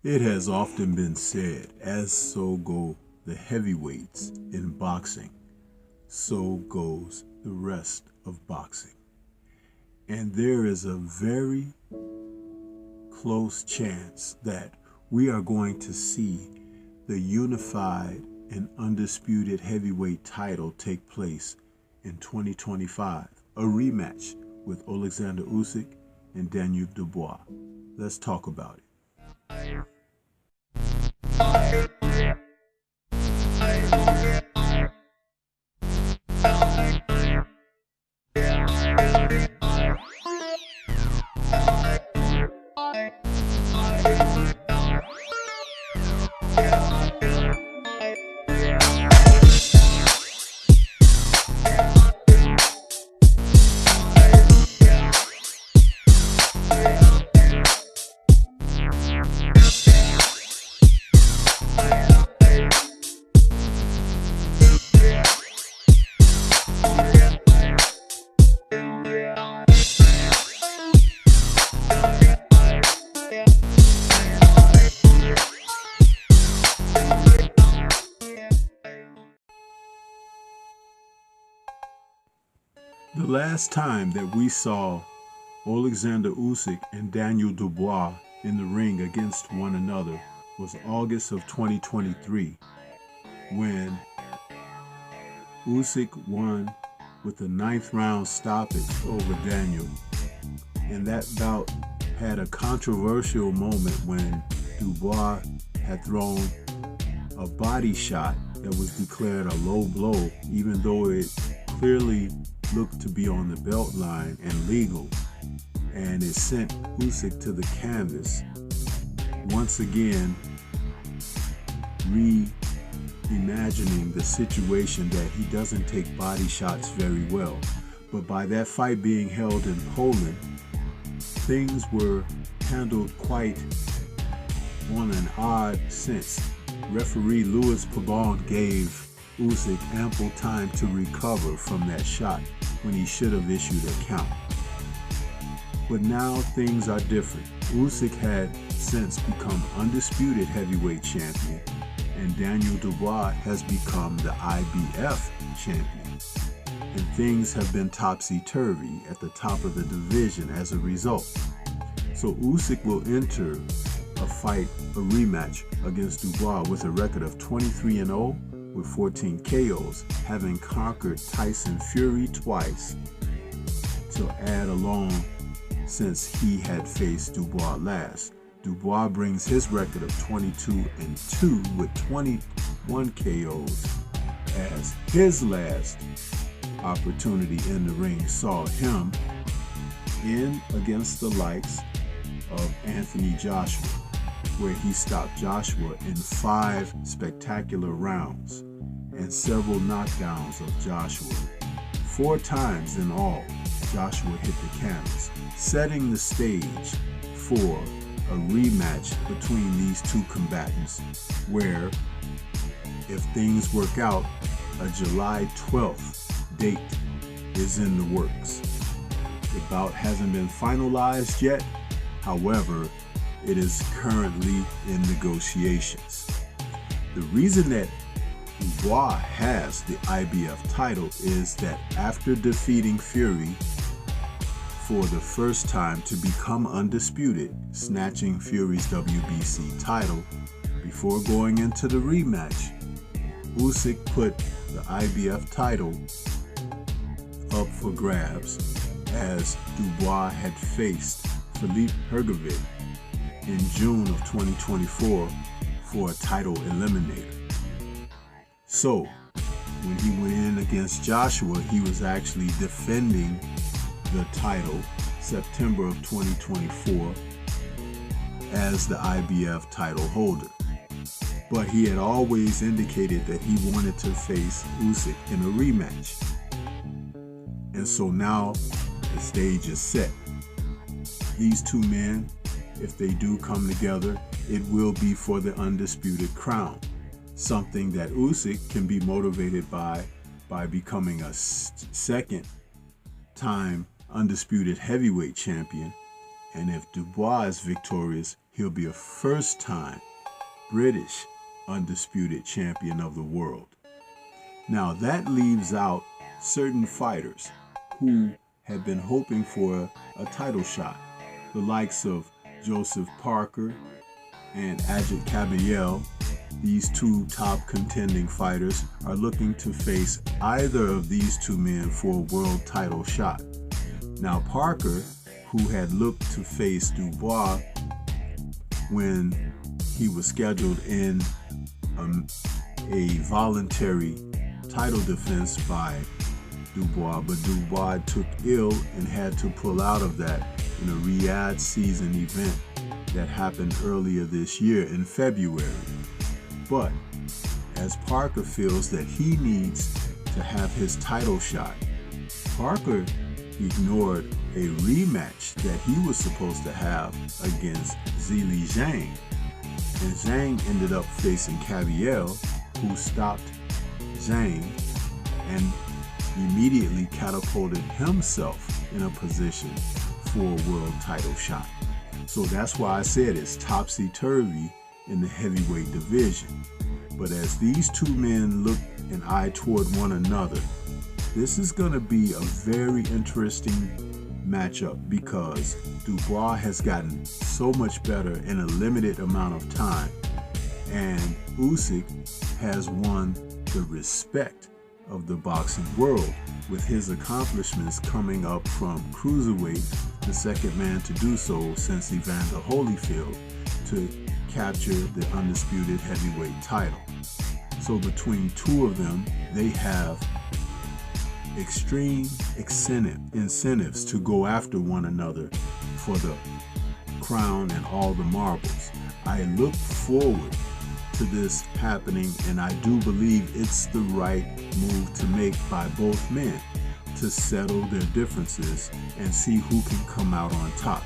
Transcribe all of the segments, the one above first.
It has often been said, as so go the heavyweights in boxing, so goes the rest of boxing. And there is a very close chance that we are going to see the unified and undisputed heavyweight title take place in 2025, a rematch with Alexander Usyk and Usyk Dubois. Let's talk about it. The last time that we saw Alexander Usyk and Usyk Dubois in the ring against one another was August of 2023, when Usyk won with a 9th round stoppage over Daniel. And that bout had a controversial moment when Dubois had thrown a body shot that was declared a low blow, even though it clearly looked to be on the belt line and legal, and it sent Usyk to the canvas, once again reimagining the situation that he doesn't take body shots very well. But by that fight being held in Poland, things were handled quite on an odd sense. Referee Louis Pabon gave Usyk ample time to recover from that shot when he should have issued a count. But now things are different. Usyk had since become undisputed heavyweight champion, and Usyk Dubois has become the IBF champion. And things have been topsy-turvy at the top of the division as a result. So Usyk will enter a rematch against Dubois with a record of 23-0 with 14 KOs, having conquered Tyson Fury twice to add along since he had faced Dubois last. Dubois brings his record of 22-2 with 21 KOs, as his last opportunity in the ring saw him in against the likes of Anthony Joshua, where he stopped Joshua in 5 spectacular rounds and several knockdowns of Joshua. 4 times in all, Joshua hit the canvas, setting the stage for a rematch between these two combatants, where, if things work out, a July 12th date is in the works. The bout hasn't been finalized yet, however, it is currently in negotiations. The reason that Dubois has the IBF title is that after defeating Fury for the first time to become undisputed, snatching Fury's WBC title, before going into the rematch, Usyk put the IBF title up for grabs, as Dubois had faced Philippe Hergovic in June of 2024 for a title eliminator. So, when he went in against Joshua, he was actually defending the title September of 2024 as the IBF title holder. But he had always indicated that he wanted to face Usyk in a rematch. And so now the stage is set. These two men, if they do come together, it will be for the undisputed crown. Something that Usyk can be motivated by becoming a second-time undisputed heavyweight champion, And if Dubois is victorious, he'll be a first-time British undisputed champion of the world. Now that leaves out certain fighters who have been hoping for a title shot. The likes of Joseph Parker and Ajit Caballel. These two top contending fighters are looking to face either of these two men for a world title shot. Now Parker, who had looked to face Dubois when he was scheduled in a voluntary title defense by Dubois, but Dubois took ill and had to pull out of that in a Riyadh season event that happened earlier this year in February. But as Parker feels that he needs to have his title shot, Parker ignored a rematch that he was supposed to have against Zhilei Zhang. And Zhang ended up facing Caballel, who stopped Zhang and immediately catapulted himself in a position for a world title shot. So that's why I said it's topsy-turvy in the heavyweight division. But as these two men look and eye toward one another, this is going to be a very interesting matchup because Dubois has gotten so much better in a limited amount of time, and Usyk has won the respect of the boxing world with his accomplishments coming up from cruiserweight, the second man to do so since Evander Holyfield, to capture the undisputed heavyweight title. So between two of them, they have extreme incentives to go after one another for the crown and all the marbles. I look forward to this happening, and I do believe it's the right move to make by both men to settle their differences and see who can come out on top.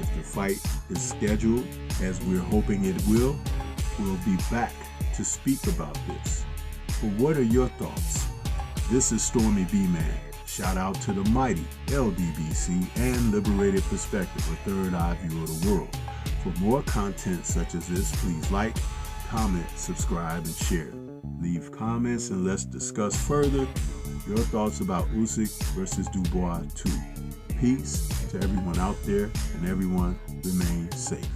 If the fight is scheduled as we're hoping it will, we'll be back to speak about this. But what are your thoughts? This is Stormy B-Man. Shout out to the mighty LDBC and Liberated Perspective, a third eye view of the world. For more content such as this, please like, comment, subscribe, and share. Leave comments and let's discuss further your thoughts about Usyk versus Dubois 2. Peace to everyone out there, and everyone remain safe.